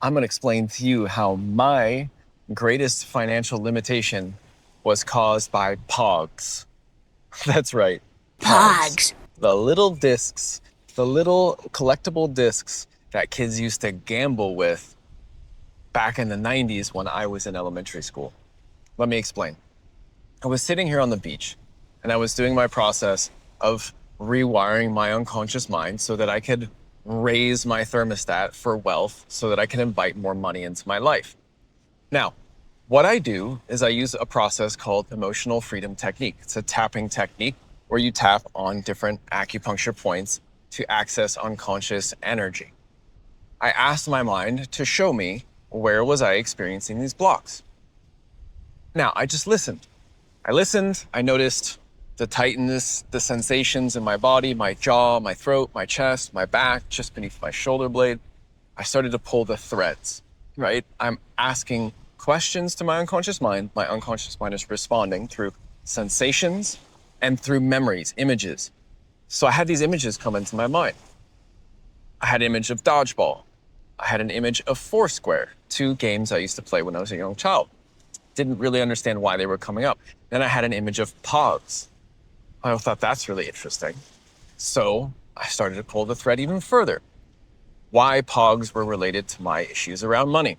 I'm going to explain to you how my greatest financial limitation was caused by Pogs. That's right, Pogs. Pogs. The little discs, the little collectible discs that kids used to gamble with back in the 90s when I was in elementary school. Let me explain. I was sitting here on the beach and I was doing my process of rewiring my unconscious mind so that I could raise my thermostat for wealth so that I can invite more money into my life. Now, what I do is I use a process called emotional freedom technique. It's a tapping technique where you tap on different acupuncture points to access unconscious energy. I asked my mind to show me where was I experiencing these blocks. Now, I just listened. I noticed the tightness, the sensations in my body, my jaw, my throat, my chest, my back, just beneath my shoulder blade. I started to pull the threads, right? I'm asking questions to my unconscious mind. My unconscious mind is responding through sensations and through memories, images. So I had these images come into my mind. I had an image of dodgeball. I had an image of Foursquare, two games I used to play when I was a young child. Didn't really understand why they were coming up. Then I had an image of Pogs. I thought that's really interesting. So I started to pull the thread even further. Why Pogs were related to my issues around money.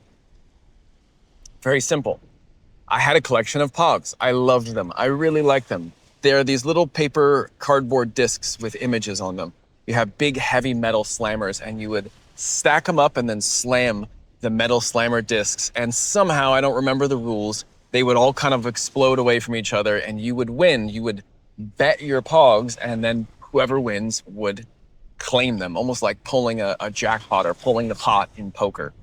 Very simple. I had a collection of Pogs. I loved them. I really liked them. They're these little paper cardboard discs with images on them. You have big heavy metal slammers and you would stack them up and then slam the metal slammer discs. And somehow, I don't remember the rules, they would all kind of explode away from each other and you would win. You would bet your Pogs and then whoever wins would claim them, almost like pulling a jackpot or pulling the pot in poker.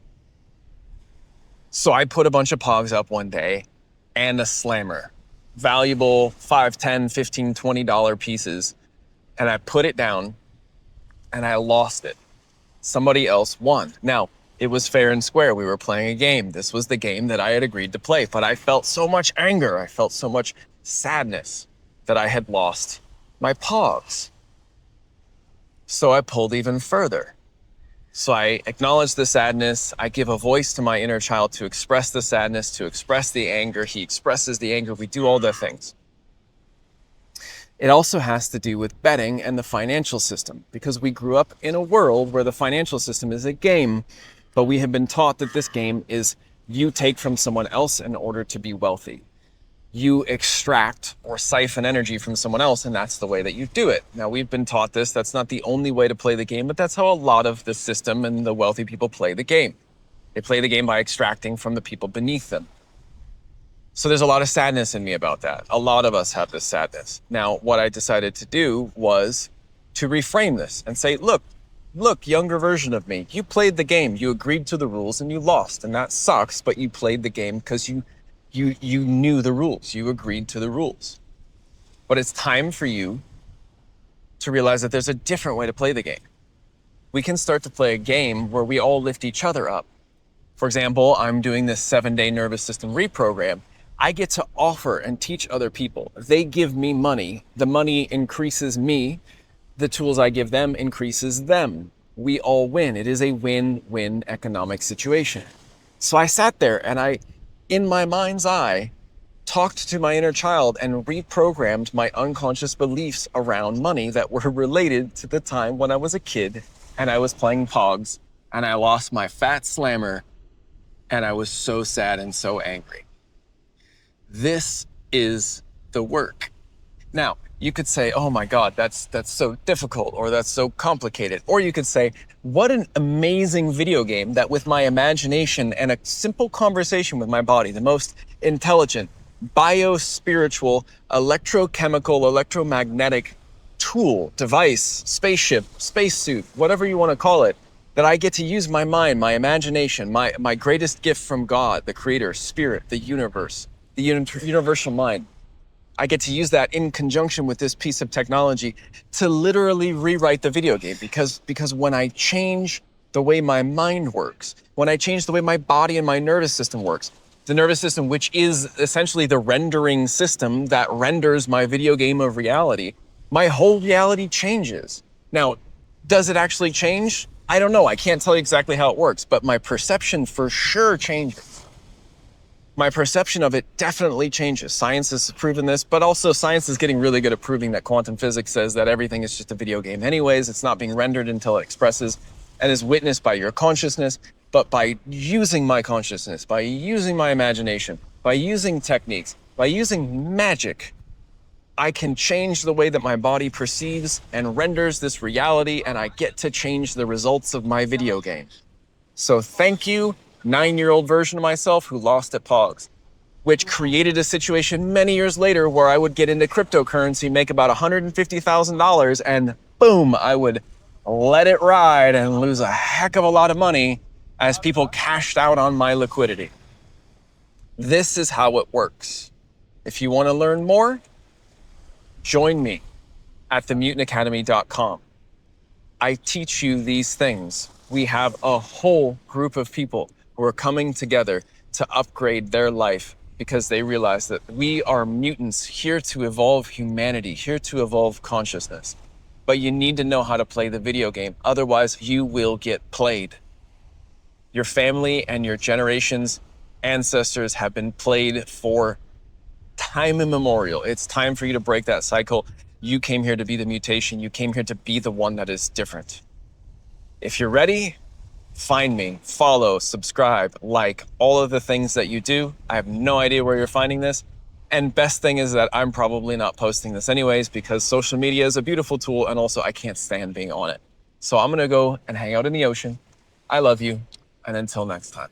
So I put a bunch of Pogs up one day and a slammer, valuable $5, $10, $15, $20 pieces. And I put it down and I lost it. Somebody else won. Now, it was fair and square. We were playing a game. This was the game that I had agreed to play, but I felt so much anger. I felt so much sadness that I had lost my Pogs. So I pulled even further. So I acknowledge the sadness. I give a voice to my inner child to express the sadness, to express the anger. He expresses the anger. We do all the things. It also has to do with betting and the financial system, because we grew up in a world where the financial system is a game, but we have been taught that this game is you take from someone else in order to be wealthy. You extract or siphon energy from someone else, and that's the way that you do it. Now, we've been taught this. That's not the only way to play the game, but that's how a lot of the system and the wealthy people play the game. They play the game by extracting from the people beneath them. So there's a lot of sadness in me about that. A lot of us have this sadness. Now, what I decided to do was to reframe this and say, look, younger version of me, you played the game, you agreed to the rules and you lost, and that sucks, but you played the game because you knew the rules, you agreed to the rules. But it's time for you to realize that there's a different way to play the game. We can start to play a game where we all lift each other up. For example, I'm doing this 7-day nervous system reprogram. I get to offer and teach other people. They give me money. The money increases me. The tools I give them increases them. We all win. It is a win-win economic situation. So I sat there and I, in my mind's eye, talked to my inner child and reprogrammed my unconscious beliefs around money that were related to the time when I was a kid and I was playing Pogs and I lost my fat slammer and I was so sad and so angry. This is the work. Now, you could say, oh my God, that's so difficult, or that's so complicated. Or you could say, what an amazing video game that with my imagination and a simple conversation with my body, the most intelligent, bio-spiritual, electrochemical, electromagnetic tool, device, spaceship, spacesuit, whatever you want to call it, that I get to use my mind, my imagination, my greatest gift from God, the creator, spirit, the universe, the universal mind. I get to use that in conjunction with this piece of technology to literally rewrite the video game, because when I change the way my mind works, when I change the way my body and my nervous system works, the nervous system, which is essentially the rendering system that renders my video game of reality, my whole reality changes. Now, does it actually change? I don't know. I can't tell you exactly how it works, but my perception for sure changes. My perception of it definitely changes. Science has proven this, but also science is getting really good at proving that quantum physics says that everything is just a video game anyways. It's not being rendered until it expresses and is witnessed by your consciousness. But by using my consciousness, by using my imagination, by using techniques, by using magic, I can change the way that my body perceives and renders this reality, and I get to change the results of my video game. So thank you, 9-year-old version of myself who lost at Pogs, which created a situation many years later where I would get into cryptocurrency, make about $150,000, and boom, I would let it ride and lose a heck of a lot of money as people cashed out on my liquidity. This is how it works. If you want to learn more, join me at themutantacademy.com. I teach you these things. We have a whole group of people who are coming together to upgrade their life because they realize that we are mutants here to evolve humanity, here to evolve consciousness. But you need to know how to play the video game. Otherwise, you will get played. Your family and your generations, ancestors have been played for time immemorial. It's time for you to break that cycle. You came here to be the mutation. You came here to be the one that is different. If you're ready, find me, follow, subscribe, like, all of the things that you do. I have no idea where you're finding this. And best thing is that I'm probably not posting this anyways because social media is a beautiful tool and also I can't stand being on it. So I'm gonna go and hang out in the ocean. I love you, and until next time.